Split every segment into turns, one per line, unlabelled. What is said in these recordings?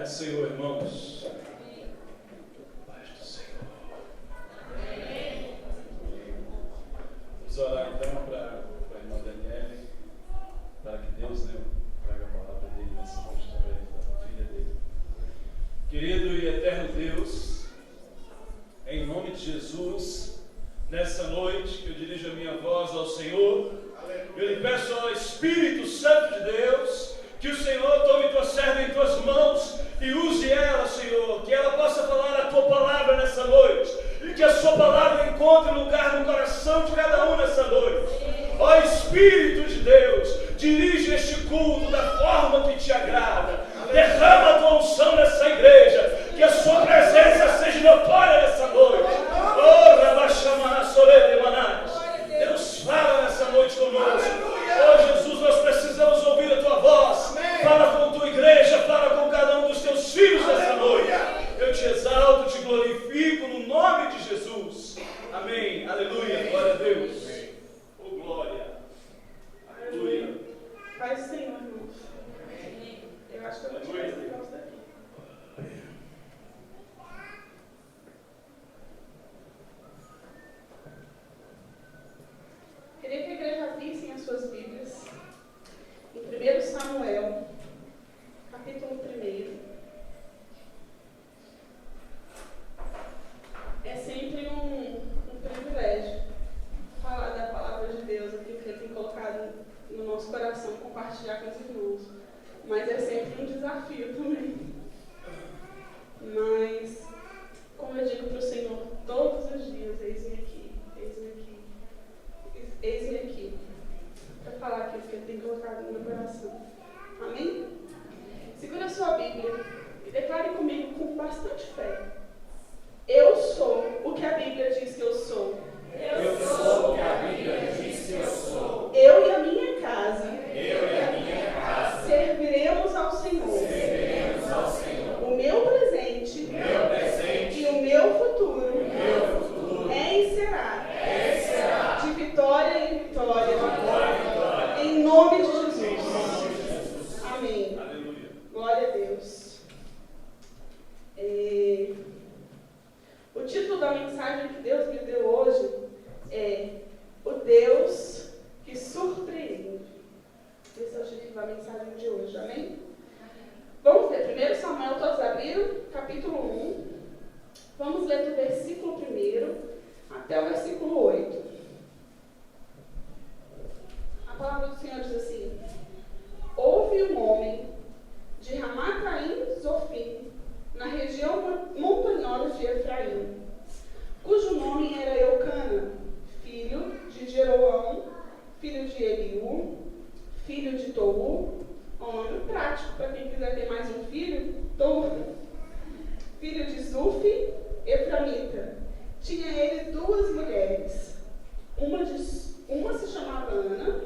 Paz do Senhor, irmãos. Paz do Senhor. Vamos orar então para a irmã Daniele, para que Deus traga a palavra dele nessa noite também, da filha dele. Querido e eterno Deus, em nome de Jesus, nessa noite que eu dirijo a minha voz ao Senhor, eu lhe peço ao Espírito Santo de Deus, que o Senhor tome tua serva em tuas mãos e use ela, Senhor, que ela possa falar a tua palavra nessa noite e que a sua palavra encontre lugar no coração de cada um nessa noite. Ó Espírito de Deus, dirige este culto da forma que te agrada. Derrama a tua unção nessa igreja, que a sua presença seja notória nessa noite. Oh, Rabachamana Sorele Manás. Deus, fala nessa noite conosco. Oh, Jesus, nós precisamos ouvir a tua voz. Fala com a tua igreja, fala com cada um dos teus filhos nessa noite. Eu te exalto, te glorifico no nome de Jesus. Amém. Aleluia. Glória a Deus. Oh, glória. Aleluia.
Pai do Senhor, irmãos. Eu acho que eu vou tirar esse negócio daqui. Queria que a igreja abrissem as suas Bíblias em 1 Samuel, capítulo 1. É sempre um privilégio falar da palavra de Deus, aquilo que Ele tem colocado no nosso coração, compartilhar com os irmãos. Mas é sempre um desafio também. Mas, como eu digo para o Senhor todos os dias, eis-me aqui, eis-me aqui, eis-me aqui, para falar aquilo que Ele tem colocado no meu coração. Amém? Segura a sua Bíblia e declare comigo com bastante fé. Eu sou o que a Bíblia diz que eu sou.
Eu sou o que a Bíblia diz que eu sou.
Eu e a minha casa.
Eu e a minha casa.
Serviremos ao Senhor.
Serviremos ao Senhor.
O meu presente.
Meu presente.
E o meu futuro.
Meu futuro.
É e será.
É e será.
De vitória em vitória.
De vitória em vitória.
Em nome de Jesus.
Em nome de Jesus.
Amém.
Aleluia.
Glória a Deus. O título da mensagem que Deus me deu hoje é O Deus que Surpreende. Esse é o título da mensagem de hoje, amém? Vamos ler 1 Samuel, todos abriram, capítulo 1. Vamos ler do versículo 1 até o versículo 8. A palavra do Senhor diz assim: Houve um homem de Ramataim Zofim, na região montanhosa de Efraim, cujo nome era Eucana, filho de Jeroão, filho de Eliú, filho de Tou, um nome prático para quem quiser ter mais um filho, Tou, filho de Zufi, Eframita. Tinha ele duas mulheres, uma se chamava Ana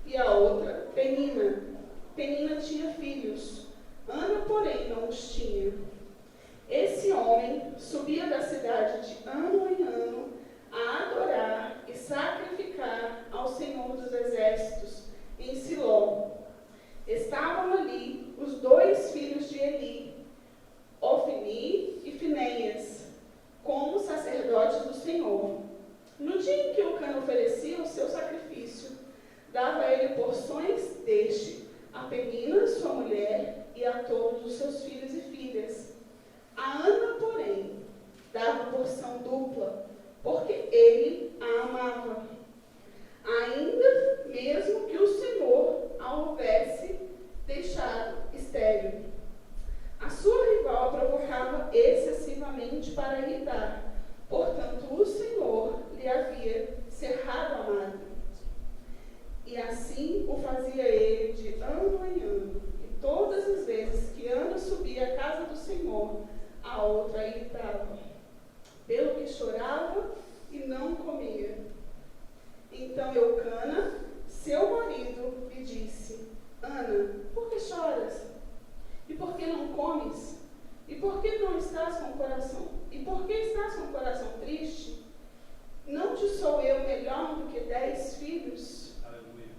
e a outra Penina. Penina tinha filhos, Ana, porém, não os tinha. Esse homem subia da cidade de ano em ano a adorar e sacrificar ao Senhor dos Exércitos em Siló. Estavam ali os dois filhos de Eli, Ofni e Finéias, como sacerdotes do Senhor. No dia em que Eucana oferecia o seu sacrifício, dava a ele porções deste, a Penina, sua mulher, e a todos os seus filhos e filhas. A Ana, porém, dava porção dupla, porque ele a amava. Ainda mesmo que o Senhor a houvesse deixado estéril. A sua rival a provocava excessivamente para irritar, portanto o Senhor lhe havia cerrado a madre. E assim o fazia ele de ano em ano, e todas as vezes que Ana subia à casa do Senhor, a outra a irritava, pelo que chorava e não comia. Então Eucana, seu marido, lhe disse: Ana, por que choras? E por que não comes? E por que não estás com o coração? E por que estás com o coração triste? Não te sou eu melhor do que 10 filhos?
Aleluia.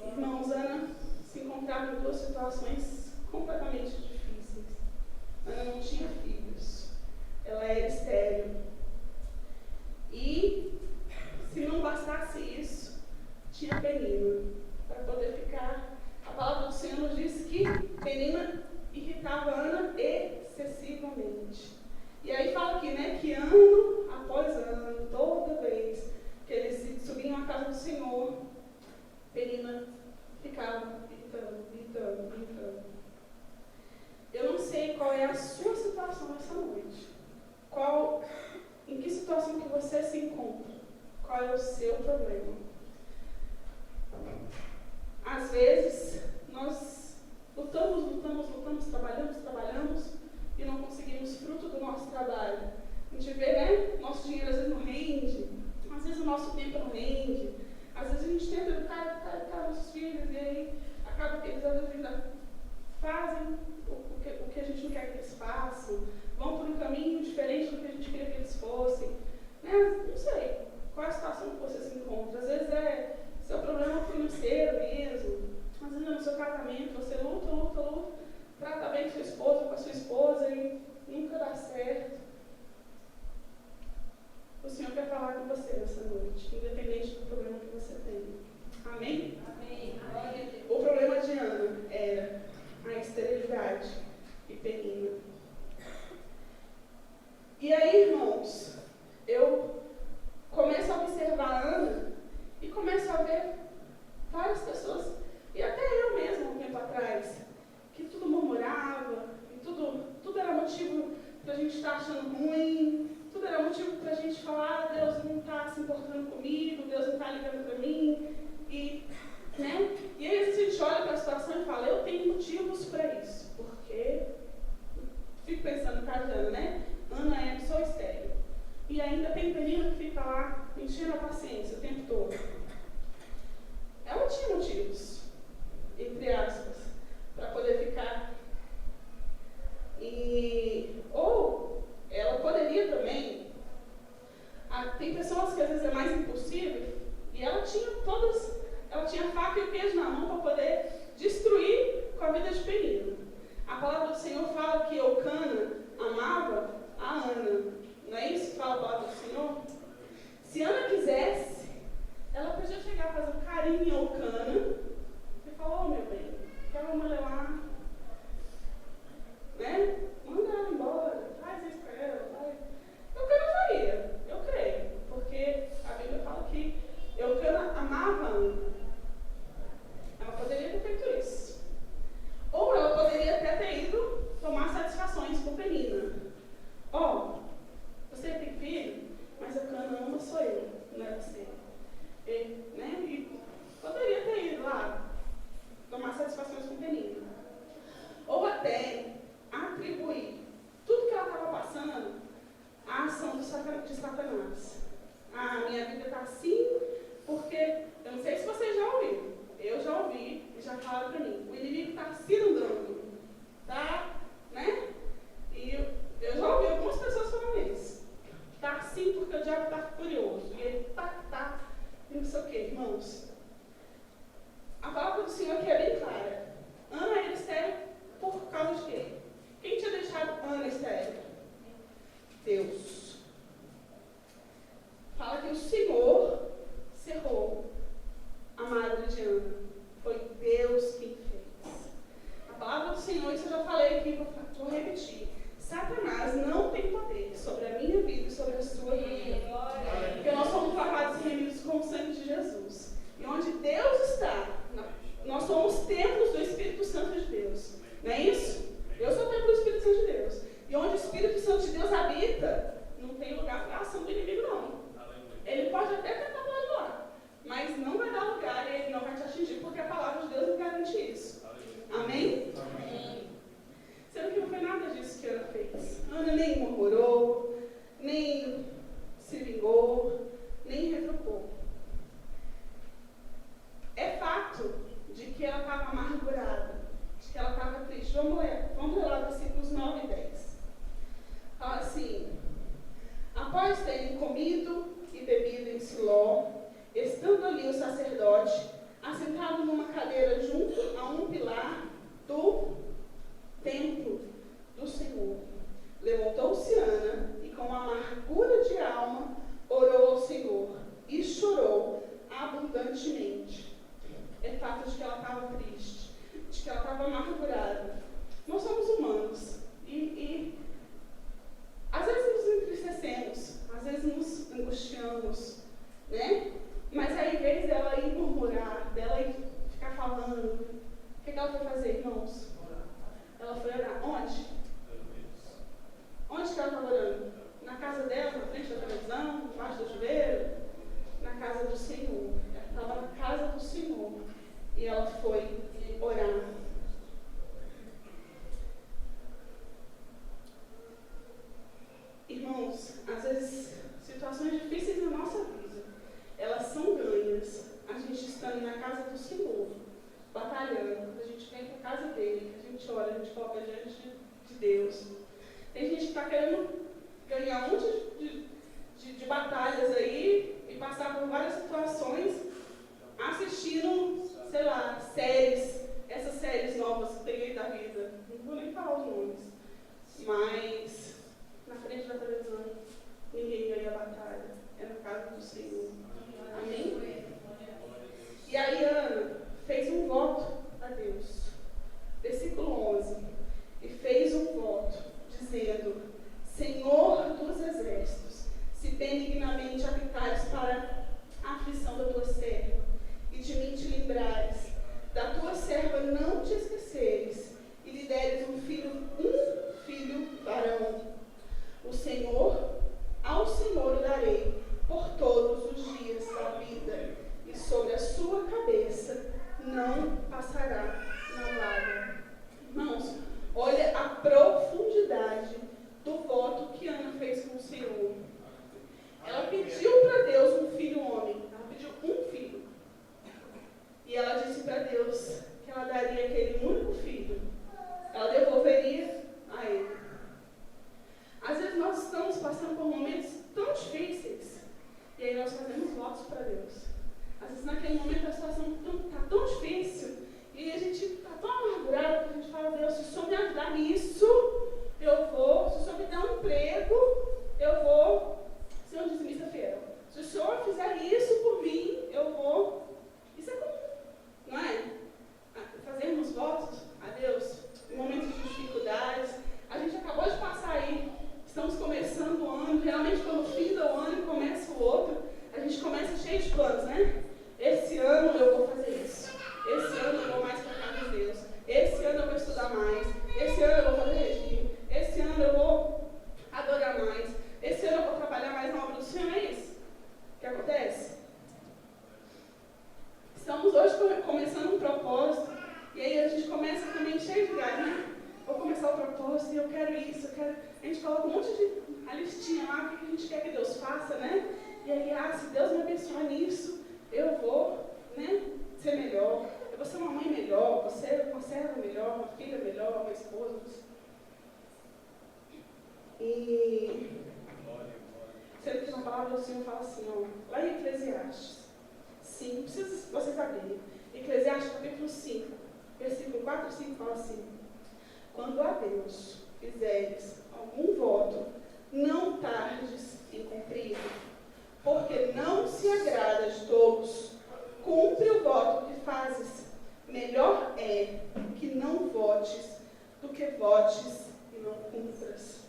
Irmãos, Ana se encontrava em duas situações completamente difíceis. Penina irritava Ana excessivamente. E aí fala aqui, né, que ano após ano, toda vez que eles subiam à casa do Senhor, Penina ficava gritando. Eu não sei qual é a sua situação nessa noite. Em que situação que você se encontra? Qual é o seu problema? Às vezes, nós lutamos, trabalhamos e não conseguimos fruto do nosso trabalho. A gente vê, né? Nosso dinheiro às vezes não rende, às vezes o nosso tempo não rende, às vezes a gente tenta educar nossos filhos e aí acaba que eles às vezes ainda fazem o que a gente não quer que eles façam, vão por um caminho diferente do que a gente queria que eles fossem. Né? Não sei qual é a situação que você se encontra. Às vezes é seu problema financeiro mesmo, às vezes é no seu casamento, você luta, trata bem com sua esposa, com a sua esposa e nunca dá certo. O Senhor quer falar com você nessa noite, independente do problema que você tem. Amém?
Amém.
O problema de Ana era a esterilidade e Penina. E aí, irmãos, eu começo a observar Ana e começo a ver várias pessoas, e até eu mesma, um tempo atrás, que tudo murmurava, e tudo era motivo para a gente estar achando ruim, tudo era motivo para a gente falar, Deus não está se importando comigo, Deus não está ligando para mim, né? E aí a gente olha para a situação e fala, eu tenho motivos para isso, porque fico pensando no caso de Ana, né? Ana é só estéril. E ainda tem Penina que fica lá enchendo a paciência o tempo todo. Ela tinha motivos, entre aspas, para poder ficar. Ou ela poderia também. Tem pessoas que às vezes é mais impossível, e ela tinha faca e o queijo na mão para poder destruir com a vida de Penina. A palavra do Senhor fala que Eucana amava a Ana. Não é isso que fala a palavra do Senhor? Se Ana quisesse, ela podia chegar, fazer um carinho em Eucana e falar, meu bem, quero uma lá, né? Manda ela embora, faz isso para ela, vai. Eucana faria, eu creio, porque a Bíblia fala que Eucana amava Ana. Ela poderia ter feito isso. Ou ela poderia até ter ido tomar satisfações com Penina. Você tem filho, mas Eucana ama sou eu, não é você. E poderia ter ido lá tomar satisfações com Penina. Ou até atribuir tudo que ela estava passando à ação de Satanás. Minha vida está assim porque, eu não sei se vocês já ouviram, eu já ouvi e já falaram para mim, o inimigo está cirandando, tá? Né? E eu já ouvi algumas pessoas falando isso. Está assim porque o diabo está furioso. E ele tá, e não sei o que, irmãos. A palavra do Senhor aqui é bem clara. Ana era estéril por causa de quê? Quem tinha deixado Ana estéril? Deus. Fala que o Senhor cerrou a madre de Ana. Foi Deus quem fez. A palavra do Senhor, isso eu já falei aqui, vou repetir. Satanás não tem poder sobre a minha vida e sobre a sua vida. Porque nós somos lavados e remidos com o sangue de Jesus. E onde Deus está, nós somos templos do Espírito Santo de Deus. Não é isso? Eu sou templo do Espírito Santo de Deus. E onde o Espírito Santo de Deus habita, não tem lugar para a ação do inimigo, não. Ele pode até tentar para lá, mas não vai dar lugar e ele não vai te atingir, porque a palavra de Deus não garante isso. Amém? Amém. Sendo que não foi nada disso que Ana fez. Ana nem murmurou, nem se vingou, nem retrucou. É fato de que ela estava amargurada, de que ela estava triste. Vamos ler lá versículos 9 e 10. Fala assim: após terem comido e bebido em Siló, estando ali o sacerdote, assentado numa cadeira junto a um pilar do templo do Senhor, levantou-se Ana e com amargura de alma orou ao Senhor e chorou abundantemente. É fato de que ela estava triste, de que ela estava amargurada, Deus. Tem gente que está querendo ganhar um monte de batalhas aí e passar por várias situações assistindo, sei lá, séries, essas séries novas que tem aí da vida. Não vou nem falar os nomes. Mas na frente da televisão ninguém ganha a batalha. É na casa do Senhor. Amém? E aí Ana fez um voto a Deus. Versículo 11. E fez um voto, dizendo: Senhor dos exércitos, se benignamente habitares para a aflição da tua serva, e de mim te lembrares, da tua serva não te esqueceres, e lhe deres um filho varão. Ao Senhor o darei por todos os dias da vida, e sobre a sua cabeça não passará navalha. Irmãos, olha a profundidade do voto que Ana fez com o Senhor. Ela pediu para Deus um filho homem. Ela pediu um filho. E ela disse para Deus que ela daria aquele único filho. Ela devolveria a ele. Às vezes nós estamos passando por momentos tão difíceis. E aí nós fazemos votos para Deus. Às vezes naquele momento a situação está tão difícil. E a gente está tão amargurado que a gente fala: Deus, se o Senhor me ajudar nisso, eu vou. Se o Senhor me der um emprego, eu vou ser um dizimista fiel. Se o Senhor fizer isso por mim, eu vou. Isso é comum, não é? Fazermos votos a Deus em momentos de dificuldades. A gente acabou de passar aí, estamos começando o ano. Realmente, quando finda o ano e começa o outro, a gente começa cheio de planos, né? Esse ano eu vou fazer isso. Esse ano eu vou mais para a casa de Deus. Esse ano eu vou estudar mais. Esse ano eu vou fazer regime. Esse ano eu vou adorar mais. Esse ano eu vou trabalhar mais na obra do Senhor. É isso que acontece. Estamos hoje começando um propósito. E aí a gente começa também cheio de gás, né? Vou começar o propósito e eu quero isso, eu quero... A gente coloca um monte de a listinha lá, o que a gente quer que Deus faça, né? E aí, se Deus me abençoar nisso, eu vou, né, ser melhor. Eu vou ser uma mãe melhor, vou ser uma serva melhor, uma filha melhor, uma esposa. E sempre que na palavra do Senhor fala assim, ó, lá em Eclesiastes 5, não precisa vocês abrirem. Eclesiastes capítulo 5, versículo 4 e 5 fala assim: quando a Deus fizeres algum voto, não tardes em cumprir, porque não se agrada de tolos. Cumpre o voto que fazes. Melhor é que não votes do que votes e não cumpras.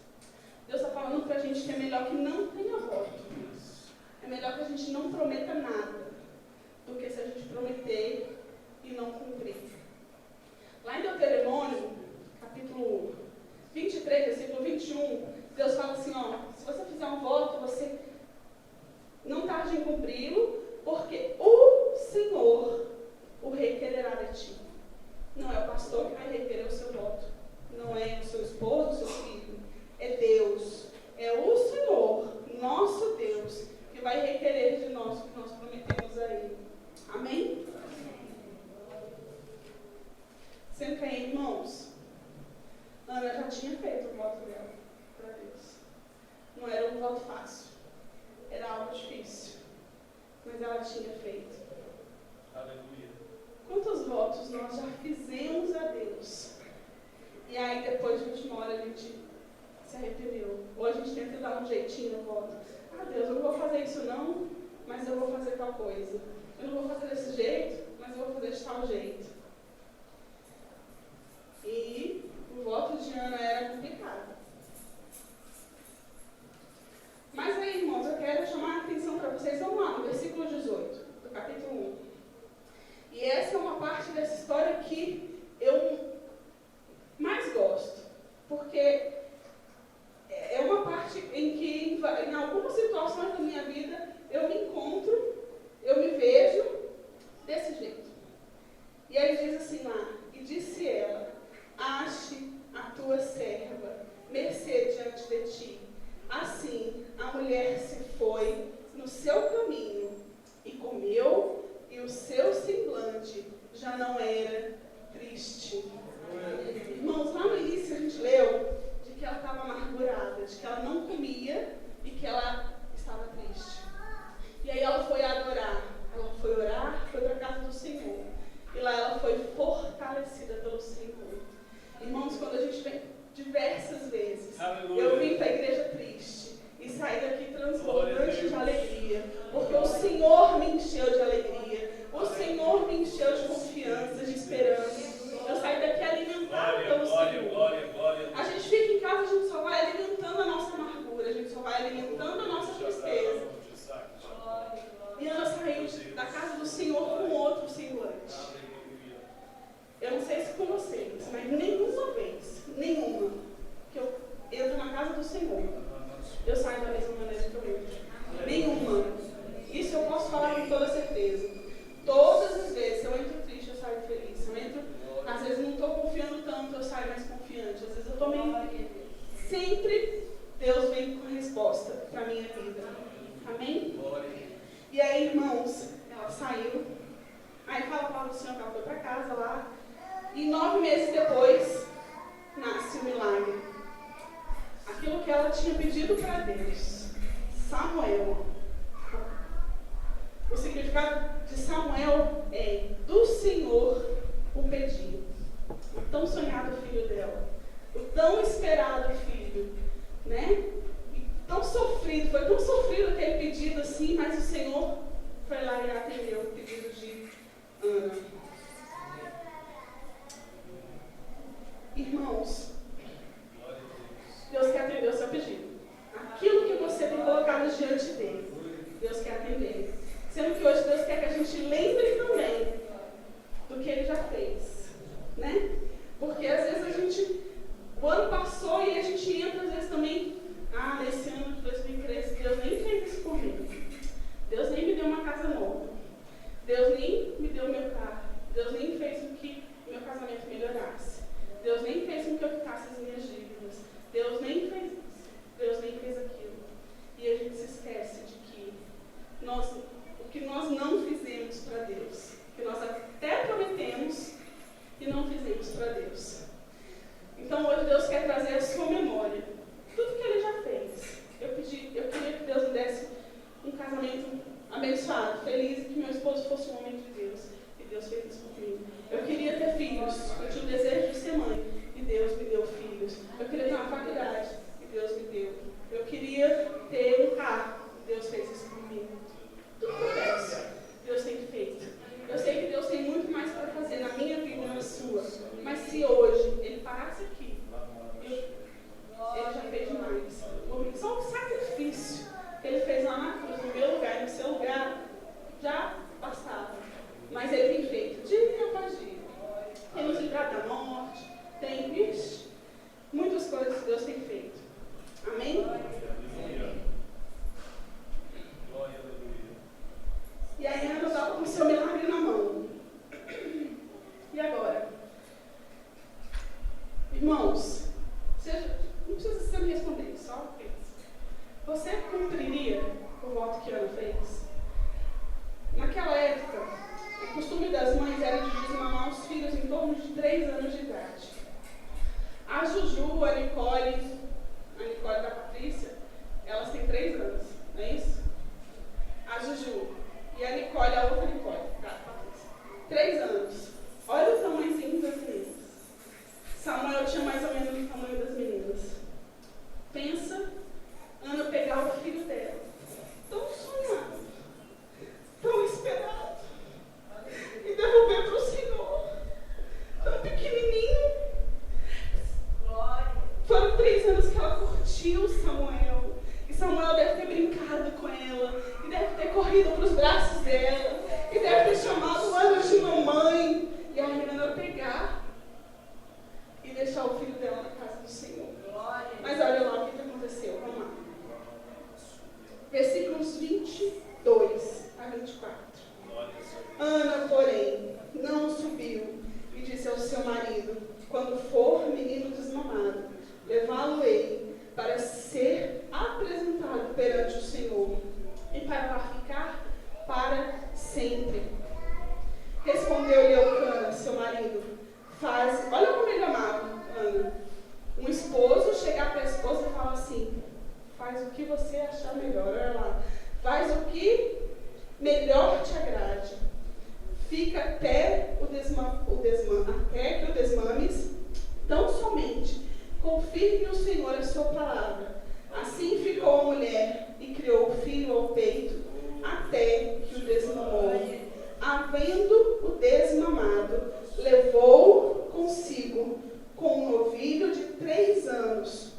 Deus está falando para a gente que é melhor que não tenha voto. É melhor que a gente não prometa nada do que se a gente prometer e não cumprir. Lá em Deuteronômio, capítulo 23, versículo 21, Deus fala assim, ó, se você fizer um voto, você não tarde em cumpri-lo, porque o Senhor o requererá de ti. Não é o pastor que vai requerer o seu voto. Não é o seu esposo, o seu filho. É Deus. É o Senhor, nosso Deus, que vai requerer de nós o que nós prometemos a Ele. Amém? Sendo que aí, irmãos, Ana já tinha feito o voto dela para Deus. Não era um voto fácil. Era algo difícil. Mas ela tinha feito.
Aleluia.
Quantos votos nós já fizemos a Deus? E aí depois de última hora a gente se arrependeu. Ou a gente tenta dar um jeitinho no voto. Deus, eu não vou fazer isso não, mas eu vou fazer tal coisa. Eu não vou fazer desse jeito, mas eu vou fazer de tal jeito. E o voto de Ana era complicado. Mas aí, irmãos, eu quero chamar a atenção para vocês. Vamos lá, no versículo 18, do capítulo 1. E essa é uma parte dessa história que eu mais gosto. Porque é uma parte em que, em algumas situações da minha vida, eu me encontro, eu me vejo desse jeito. E aí diz assim lá, e disse ela, ache a tua serva, mercê diante de ti. Assim, a mulher se foi no seu caminho e comeu, e o seu semblante já não era triste. Irmãos, lá no início a gente leu sempre Deus vem com resposta para a minha vida. Amém? E aí, irmãos, ela saiu. Aí fala a palavra do Senhor que ela foi para casa lá. E 9 meses depois, nasce o milagre. Aquilo que ela tinha pedido para Deus. Samuel. O significado de Samuel é: do Senhor o pedi. O tão sonhado filho dela. O tão esperado filho. Né? E tão sofrido. Foi tão sofrido aquele pedido assim, mas o Senhor foi lá e atendeu o pedido de Ana. Irmãos, Deus quer atender o seu pedido. Aquilo que você tem colocado diante dele, Deus quer atender. Sendo que hoje Deus quer que a gente lembre também do que ele já fez. Né? Porque às vezes a gente, o ano passou e a gente entra às vezes também, nesse ano de 2013, Deus nem fez isso por mim. Deus nem me deu uma casa nova. Deus nem me deu meu carro. Deus nem fez com que meu casamento melhorasse. Deus nem fez com que eu quitasse as minhas dívidas. Deus nem fez isso. Deus nem fez aquilo. E a gente se esquece de que o que nós não fizemos para Deus, que nós até prometemos e não fizemos para Deus. Então hoje Deus quer trazer a sua memória tudo que ele já fez. Eu queria que Deus me desse um casamento abençoado, feliz, e que meu esposo fosse um homem de Deus. E Deus fez isso por mim. Eu queria ter filhos. Eu tinha o desejo de ser mãe. E Deus me deu filhos. Eu queria ter uma faculdade. E Deus me deu. Eu queria ter um carro. E Deus fez isso por mim. Tudo que eu peço, Deus tem feito. Eu sei que Deus tem muito mais para fazer na minha vida e na sua. Mas se hoje Ele parasse aqui, Ele já fez demais. Só um sacrifício que Ele fez lá na cruz, no meu lugar e no seu lugar, já bastava. Mas Ele tem feito dia após dia. Tem nos livrado da morte, tem, muitas coisas que Deus tem feito. Amém? E aí Ana estava com o seu milagre na mão. E agora? Irmãos, não precisa você me responder, só pensa. Você cumpriria o voto que Ana fez? Naquela época, o costume das mães era de desmamar os filhos em torno de 3 anos de idade. A Juju, a Nicole da Patrícia, elas têm 3 anos, não é isso? A Juju e a Nicole, a outra Nicole, da Patrícia. 3 anos. Olha o tamanhozinho das meninas. Samuel tinha mais ou menos o tamanho das meninas. Pensa, Ana pegar o filho dela, tão sonhado, tão esperado, e devolver para o Senhor, tão pequenininho. Foram 3 anos que ela curtiu Samuel, e Samuel deve ter brincado com ela, e deve ter corrido para os braços dela, e deve ter chamado ela de mamãe, e a menina pegar e deixar o filho dela na casa do Senhor. Mas olha lá o que aconteceu, vamos lá. Versículos 22 a 24. Ana, porém, não subiu e disse ao seu marido: quando for menino desmamado, levá-lo-ei para ser apresentado perante o Senhor e para lá ficar para sempre. Respondeu-lhe Eucana, seu marido: olha como ele amava Ana. Um esposo chegar para a esposa e falar assim: faz o que você achar melhor, olha lá, faz o que melhor te agrade, fica até que o desmames, tão somente confirme o Senhor a sua palavra. Assim ficou a mulher e criou o filho ao peito até que o desmamou. Havendo o desmamado, levou consigo com um novilho de 3 anos,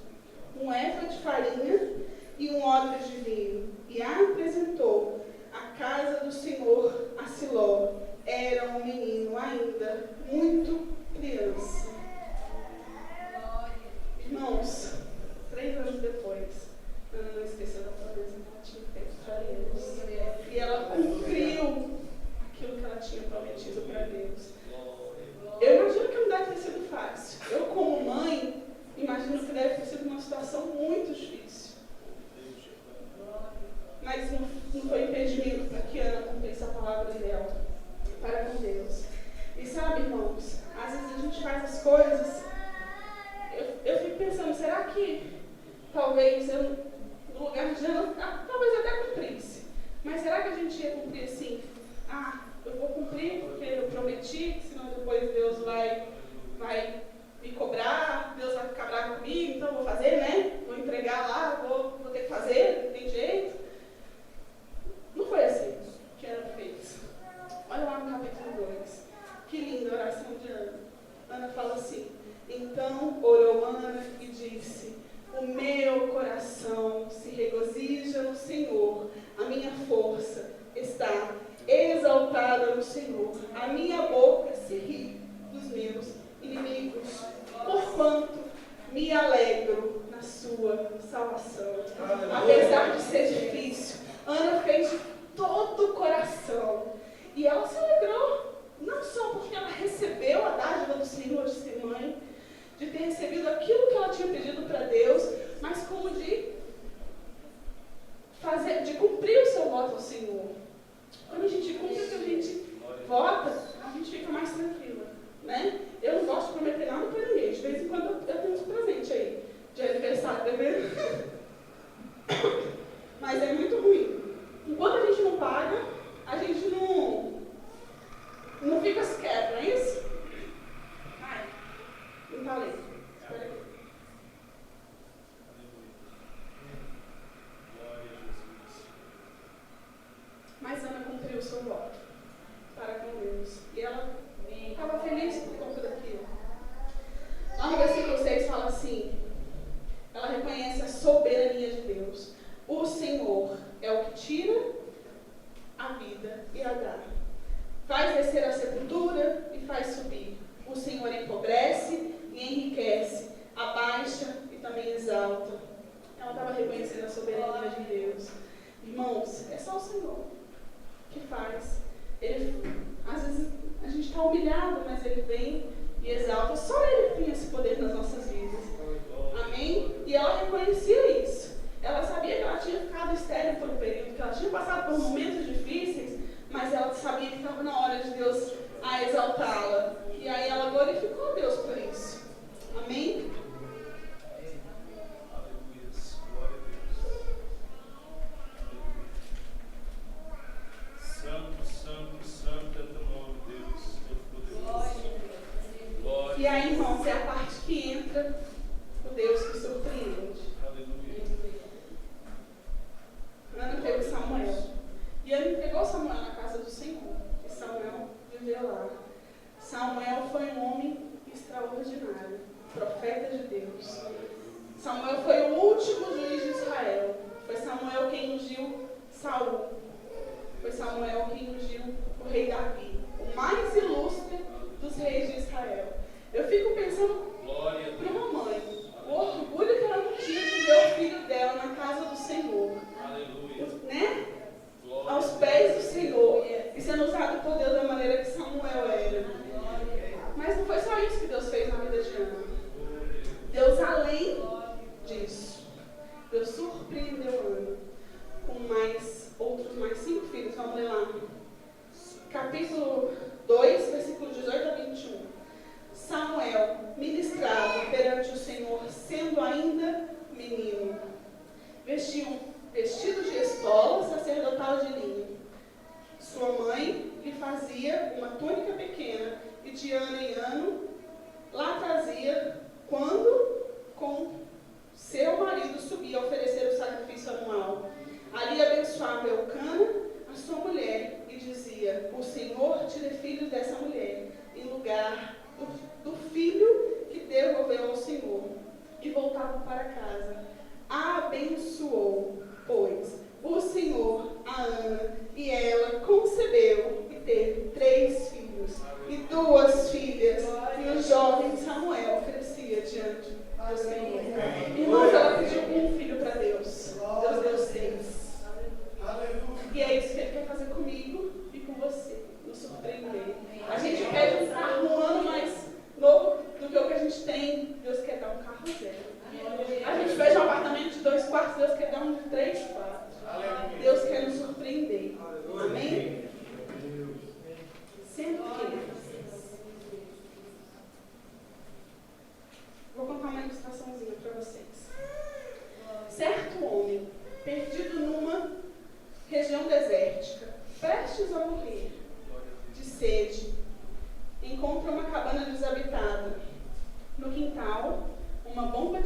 um efa de farinha e um odre de vinho, e a apresentou à casa do Senhor a Siló. Era um menino ainda muito criança. Irmãos, 3 anos depois, Ana não esqueceu da promessa que ela tinha feito para Deus. E ela cumpriu aquilo que ela tinha prometido para Deus. Eu imagino que não deve ter sido fácil. Eu, como mãe, imagino situação muito difícil. Mas não foi impedimento para que Ana cumprisse a palavra dela para com Deus. E sabe, irmãos, às vezes a gente faz as coisas, eu fico pensando, será que talvez eu, no lugar de Ana, talvez até cumprisse, mas será que a gente ia cumprir assim? Eu vou cumprir porque eu prometi, senão depois Deus vai me cobrar, Deus vai ficar bravo comigo, então eu vou fazer, né? Vou entregar lá, vou ter que fazer, não tem jeito. Não foi assim que Ana fez. Olha lá no capítulo 2. Que linda a oração de Ana. Ana fala assim: então orou Ana e disse: o meu coração se regozija no Senhor, a minha força está exaltada no Senhor, a minha boca se ri dos meus inimigos, porquanto me alegro na sua salvação. Apesar de ser difícil, Ana fez de todo o coração. E ela se alegrou, não só porque ela recebeu a dádiva do Senhor de ser mãe, de ter recebido aquilo que ela tinha pedido para Deus, mas como de cumprir o seu voto ao Senhor. Quando a gente cumpre o que a gente vota, a gente fica mais tranquila, né? Eu não gosto de prometer nada para ninguém. De vez em quando eu tenho uns presentes aí, de aniversário, bebê. Mas é muito ruim. Enquanto a gente não paga, a gente não fica quieto, não é isso? Ai, não falei. Espera aí. Mas Ana cumpriu o seu voto para com Deus. E ela estava feliz por conta daquilo. Lá no versículo 6 fala assim: ela reconhece a soberania de Deus. O Senhor é o que tira a vida e a dá. Faz descer a sepultura e faz subir. O Senhor empobrece e enriquece, abaixa e também exalta. Ela estava reconhecendo a soberania de Deus. Irmãos, é só o Senhor que faz. Às vezes a gente está humilhado, mas Ele vem e exalta. Só Ele tem esse poder nas nossas vidas. Amém? E ela reconhecia isso. Ela sabia que ela tinha ficado estéril por um período, que ela tinha passado por momentos difíceis, mas ela sabia que estava na hora de Deus a exaltá-la. E aí ela glorificou a Deus por isso. Amém? E aí, irmãos, é a parte que entra o Deus que surpreende. Ana teve Samuel. E Ana entregou Samuel na casa do Senhor. E Samuel viveu lá. Samuel foi um homem extraordinário, profeta de Deus. Samuel foi o último juiz de Israel. Foi Samuel quem ungiu Saul. Foi Samuel quem ungiu o rei Davi, o mais ilustre dos reis de Israel. Eu fico pensando para uma mãe, o orgulho que ela não tinha de ver o filho dela na casa do Senhor. Aleluia. Né? Aos pés do Senhor. E sendo usado por Deus da maneira que Samuel era. Mas não foi só isso que Deus fez na vida de Ana. Deus, além disso, Deus surpreendeu Ana com outros mais 5 filhos. Vamos ler lá. Capítulo 2, versículos 18 a 21. Samuel ministrava perante o Senhor, sendo ainda menino. Vestiu um vestido de estola sacerdotal de linho. Sua mãe lhe fazia uma túnica pequena e de ano em ano lá trazia quando com seu marido subia a oferecer o sacrifício anual. Ali abençoava Elcana, a sua mulher, e dizia: o Senhor te dê filhos dessa mulher, em lugar do filho que devolveu ao Senhor. E voltava para casa. Abençoou, pois, o Senhor a Ana, e ela concebeu e teve 3 filhos e 2 filhas, e o jovem Samuel crescia diante do Senhor. Irmãos, ela pediu um filho para Deus. Deus deu 6. E é isso que Ele quer fazer comigo e com você, nos surpreender. A gente pede um carro um ano mais novo do que o que a gente tem. Deus quer dar um carro zero. A gente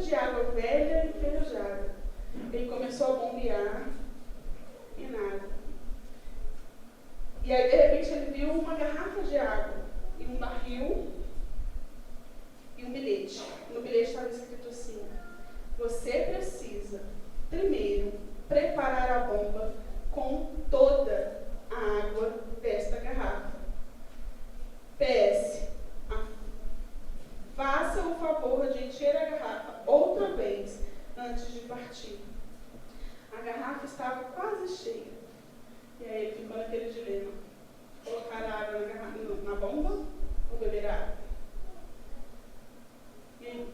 de água velha e enferrujada. Ele começou a bombear e nada. E aí, de repente, ele viu uma garrafa de água e um barril e um bilhete. No bilhete estava escrito assim: você precisa, primeiro, preparar a bomba com toda a água desta garrafa. PS. Faça o favor de encher a garrafa outra vez antes de partir. A garrafa estava quase cheia. E aí ele ficou naquele dilema: colocar a água na bomba ou beber água? E aí,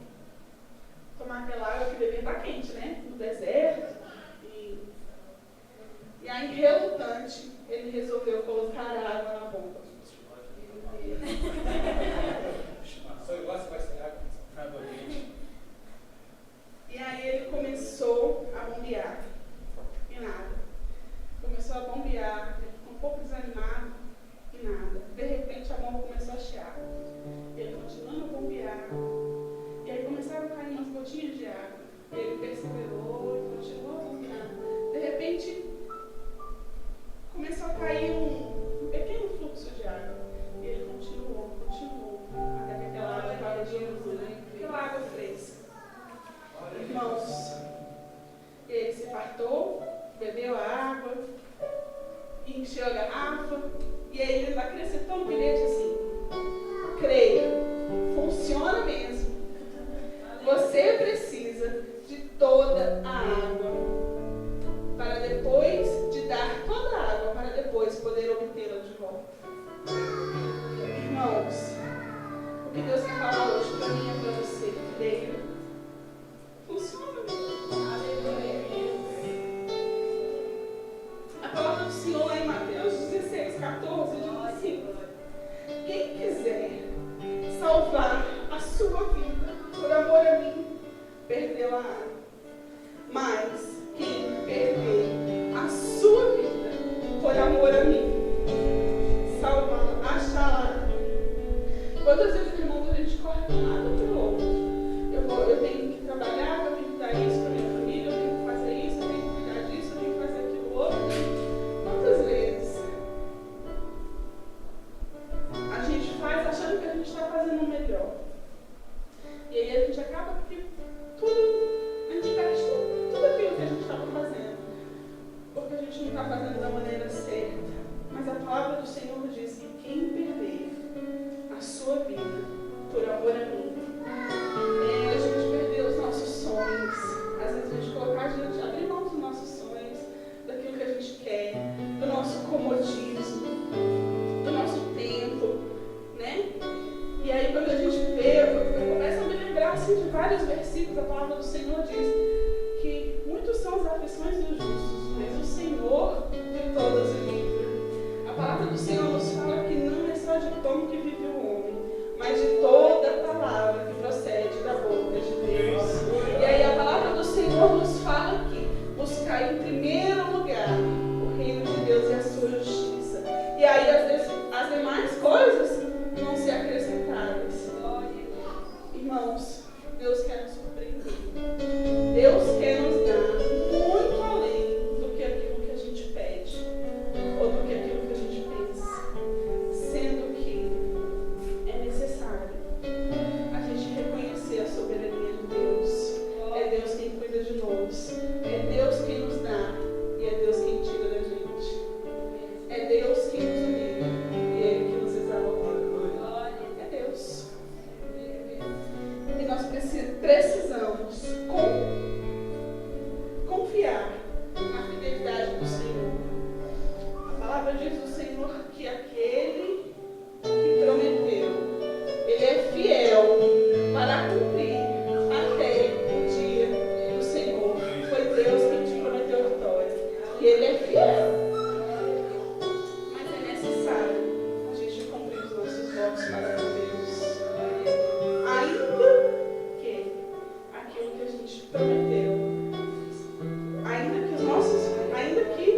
tomar aquela água que devia estar quente, né? No deserto. E aí, relutante, ele resolveu colocar a água na bomba.
Só eu gosto mais de água quente.
E aí ele começou a bombear. E nada. Começou a bombear, ele ficou um pouco desanimado e nada. De repente a bomba começou a chiar. Ele continuando a bombear. E aí começaram a cair umas gotinhas de água. Ele perseverou e continuou a bombear. De repente começou a cair um pequeno fluxo de água. E ele continuou, até que aquela água estava diluída, aquela água fresca. Irmãos, ele se fartou, bebeu a água, encheu a garrafa, e aí ele acrescentou um bilhete assim: creia, funciona mesmo. Você precisa de toda a água, para depois de dar toda a água, para depois poder obtê-la de volta. Irmãos, o que Deus quer falar hoje para mim e para você, creia, funciona mesmo. A palavra do Senhor lá em Mateus 16:14 diz assim: quem quiser salvar a sua vida por amor a mim, perdê-la. Mas quem perder a sua vida por amor a mim, achá-la. Quantas vezes, irmãos, a gente corre de um lado para o outro? Eu tenho que trabalhar, eu tenho que dar isso para minha família, eu tenho que fazer isso, eu tenho que cuidar disso, eu tenho que fazer aquilo outro. Quantas vezes a gente faz achando que a gente está fazendo o melhor? E aí a gente acaba porque a gente perde tudo aquilo que a gente estava fazendo, porque a gente não está fazendo da maneira certa. Mas a palavra do Senhor diz que quem perder a sua vida por amor a mim, a gente perder os nossos sonhos, às vezes a gente abrir mão dos nossos sonhos, daquilo que a gente quer, do nosso comodismo, do nosso tempo, né? E aí quando a gente vê, eu começo a me lembrar assim, de vários versículos. A palavra do Senhor diz que muitos são as aflições dos justos, mas o Senhor de todas o livra. A palavra do Senhor nos fala que não é só de pão que vive o homem, mas de toda a palavra que procede da boca de Deus. E aí a palavra do Senhor nos fala que buscar em primeiro lugar o reino de Deus e a sua justiça. E aí as demais coisas vão ser acrescentadas. Irmãos, Deus quer nos surpreender. Deus quer nos dar muito além do que aquilo que a gente pede, ou do que aquilo que a gente pensa. Sendo que é necessário a gente reconhecer a soberania de Deus. É Deus quem cuida de nós. É Deus quem nos dá e é Deus quem tira da gente. É Deus quem nos humilha e é Ele que nos exalta. É Deus. E nós precisamos confiar na fidelidade do Senhor. A palavra diz do Senhor que aquele que prometeu, Ele é fiel para cumprir até o dia do Senhor. Foi Deus quem te prometeu a vitória. E Ele é fiel. Mas é necessário a gente cumprir os nossos votos para com Deus. Ainda que aquilo que a gente prometeu, ainda que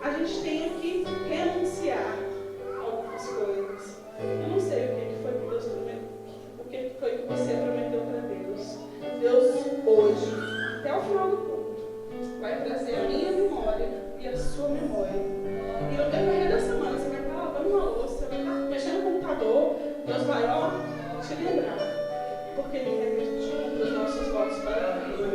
a gente tenha que renunciar a algumas coisas. Eu não sei o que foi que Deus prometeu, o que foi que você prometeu para Deus. Deus hoje final do culto, vai trazer a minha memória e a sua memória. E no decorrer da semana, você vai estar lavando uma louça, você vai estar mexendo no computador, Deus vai, te lembrar. Porque Ele quer que a gente cumpra os nossos votos para Ele.